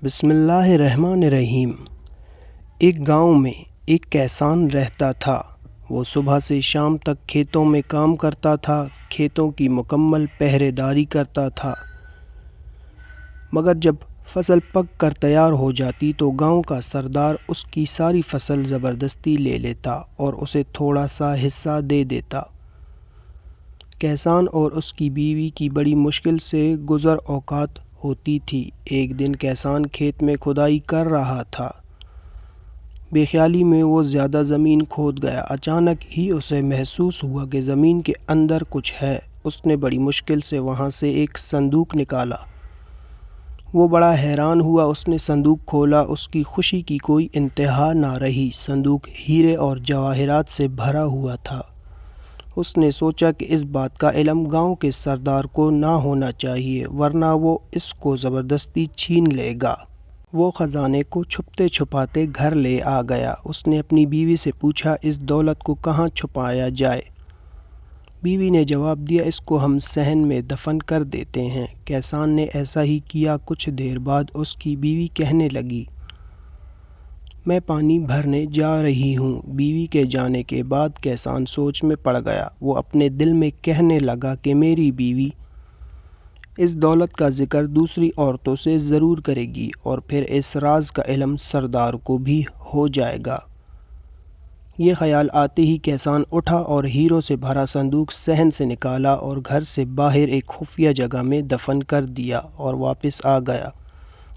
بسم اللہ الرحمن الرحیم۔ ایک گاؤں میں ایک کیسان رہتا تھا۔ وہ صبح سے شام تک کھیتوں میں کام کرتا تھا، کھیتوں کی مکمل پہرے داری کرتا تھا، مگر جب فصل پک کر تیار ہو جاتی تو گاؤں کا سردار اس کی ساری فصل زبردستی لے لیتا اور اسے تھوڑا سا حصہ دے دیتا۔ کیسان اور اس کی بیوی کی بڑی مشکل سے گزر اوقات ہوتی تھی۔ ایک دن کیسان کھیت میں کھدائی کر رہا تھا۔ بے خیالی میں وہ زیادہ زمین کھود گیا۔ اچانک ہی اسے محسوس ہوا کہ زمین کے اندر کچھ ہے۔ اس نے بڑی مشکل سے وہاں سے ایک صندوق نکالا۔ وہ بڑا حیران ہوا۔ اس نے صندوق کھولا، اس کی خوشی کی کوئی انتہا نہ رہی۔ صندوق ہیرے اور جواہرات سے بھرا ہوا تھا۔ اس نے سوچا کہ اس بات کا علم گاؤں کے سردار کو نہ ہونا چاہیے، ورنہ وہ اس کو زبردستی چھین لے گا۔ وہ خزانے کو چھپتے چھپاتے گھر لے آ گیا۔ اس نے اپنی بیوی سے پوچھا، اس دولت کو کہاں چھپایا جائے؟ بیوی نے جواب دیا، اس کو ہم صحن میں دفن کر دیتے ہیں۔ کیسان نے ایسا ہی کیا۔ کچھ دیر بعد اس کی بیوی کہنے لگی، میں پانی بھرنے جا رہی ہوں۔ بیوی کے جانے کے بعد کیسان سوچ میں پڑ گیا۔ وہ اپنے دل میں کہنے لگا کہ میری بیوی اس دولت کا ذکر دوسری عورتوں سے ضرور کرے گی اور پھر اس راز کا علم سردار کو بھی ہو جائے گا۔ یہ خیال آتے ہی کیسان اٹھا اور ہیروں سے بھرا صندوق صحن سے نکالا اور گھر سے باہر ایک خفیہ جگہ میں دفن کر دیا اور واپس آ گیا۔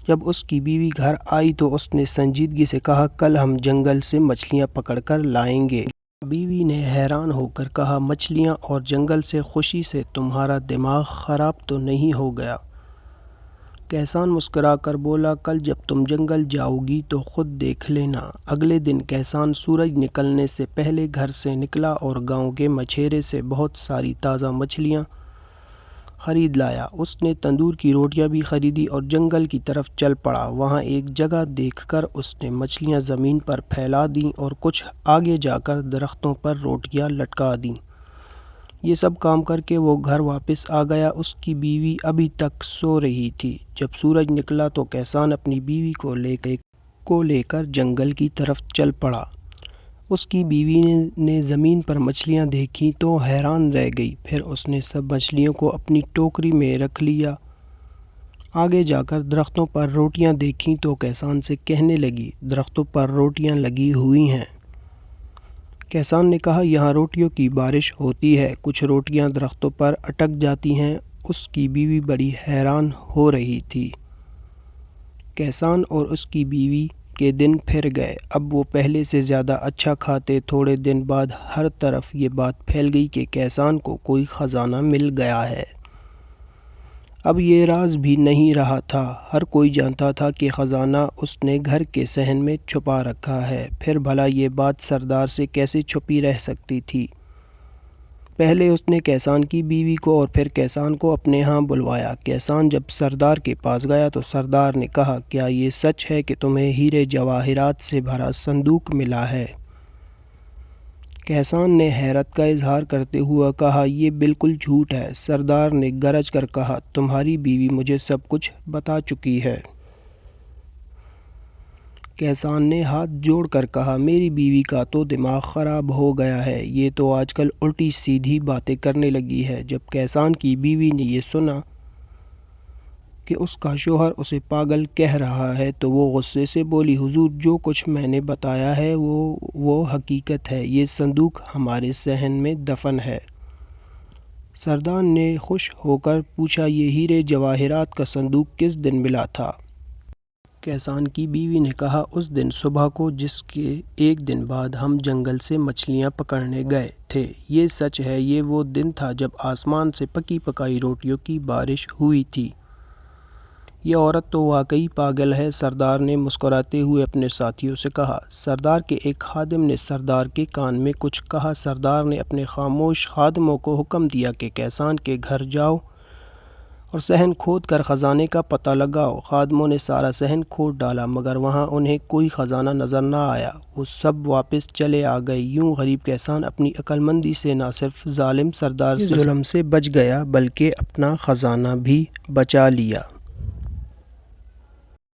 جب اس کی بیوی گھر آئی تو اس نے سنجیدگی سے کہا، کل ہم جنگل سے مچھلیاں پکڑ کر لائیں گے۔ بیوی نے حیران ہو کر کہا، مچھلیاں اور جنگل سے خوشی سے تمہارا دماغ خراب تو نہیں ہو گیا؟ کیسان مسکرا کر بولا، کل جب تم جنگل جاؤ گی تو خود دیکھ لینا۔ اگلے دن کیسان سورج نکلنے سے پہلے گھر سے نکلا اور گاؤں کے مچھیرے سے بہت ساری تازہ مچھلیاں خرید لایا۔ اس نے تندور کی روٹیاں بھی خریدی اور جنگل کی طرف چل پڑا۔ وہاں ایک جگہ دیکھ کر اس نے مچھلیاں زمین پر پھیلا دیں اور کچھ آگے جا کر درختوں پر روٹیاں لٹکا دیں۔ یہ سب کام کر کے وہ گھر واپس آ گیا۔ اس کی بیوی ابھی تک سو رہی تھی۔ جب سورج نکلا تو کیسان اپنی بیوی کو لے کر جنگل کی طرف چل پڑا۔ اس کی بیوی نے زمین پر مچھلیاں دیکھی تو حیران رہ گئی۔ پھر اس نے سب مچھلیوں کو اپنی ٹوکری میں رکھ لیا۔ آگے جا کر درختوں پر روٹیاں دیکھیں تو کیسان سے کہنے لگی، درختوں پر روٹیاں لگی ہوئی ہیں۔ کیسان نے کہا، یہاں روٹیوں کی بارش ہوتی ہے، کچھ روٹیاں درختوں پر اٹک جاتی ہیں۔ اس کی بیوی بڑی حیران ہو رہی تھی۔ کیسان اور اس کی بیوی کے دن پھر گئے۔ اب وہ پہلے سے زیادہ اچھا کھاتے۔ تھوڑے دن بعد ہر طرف یہ بات پھیل گئی کہ کیسان کو کوئی خزانہ مل گیا ہے۔ اب یہ راز بھی نہیں رہا تھا۔ ہر کوئی جانتا تھا کہ خزانہ اس نے گھر کے صحن میں چھپا رکھا ہے۔ پھر بھلا یہ بات سردار سے کیسے چھپی رہ سکتی تھی؟ پہلے اس نے کیسان کی بیوی کو اور پھر کیسان کو اپنے ہاں بلوایا۔ کیسان جب سردار کے پاس گیا تو سردار نے کہا، کیا یہ سچ ہے کہ تمہیں ہیرے جواہرات سے بھرا صندوق ملا ہے؟ کیسان نے حیرت کا اظہار کرتے ہوئے کہا، یہ بالکل جھوٹ ہے۔ سردار نے گرج کر کہا، تمہاری بیوی مجھے سب کچھ بتا چکی ہے۔ کیسان نے ہاتھ جوڑ کر کہا، میری بیوی کا تو دماغ خراب ہو گیا ہے، یہ تو آج کل الٹی سیدھی باتیں کرنے لگی ہے۔ جب کیسان کی بیوی نے یہ سنا کہ اس کا شوہر اسے پاگل کہہ رہا ہے تو وہ غصے سے بولی، حضور جو کچھ میں نے بتایا ہے وہ حقیقت ہے۔ یہ صندوق ہمارے صحن میں دفن ہے۔ سردار نے خوش ہو کر پوچھا، یہ ہیرے جواہرات کا صندوق کس دن ملا تھا؟ کیسان کی بیوی نے کہا، اس دن صبح کو جس کے ایک دن بعد ہم جنگل سے مچھلیاں پکڑنے گئے تھے۔ یہ سچ ہے، یہ وہ دن تھا جب آسمان سے پکی پکائی روٹیوں کی بارش ہوئی تھی۔ یہ عورت تو واقعی پاگل ہے، سردار نے مسکراتے ہوئے اپنے ساتھیوں سے کہا۔ سردار کے ایک خادم نے سردار کے کان میں کچھ کہا۔ سردار نے اپنے خاموش خادموں کو حکم دیا کہ کیسان کے گھر جاؤ اور صحن کھود کر خزانے کا پتہ لگاؤ۔ خادموں نے سارا صحن کھود ڈالا مگر وہاں انہیں کوئی خزانہ نظر نہ آیا۔ وہ سب واپس چلے آ گئے۔ یوں غریب کیسان اپنی عقل مندی سے نہ صرف ظالم سردار سے ظلم سے بچ گیا بلکہ اپنا خزانہ بھی بچا لیا۔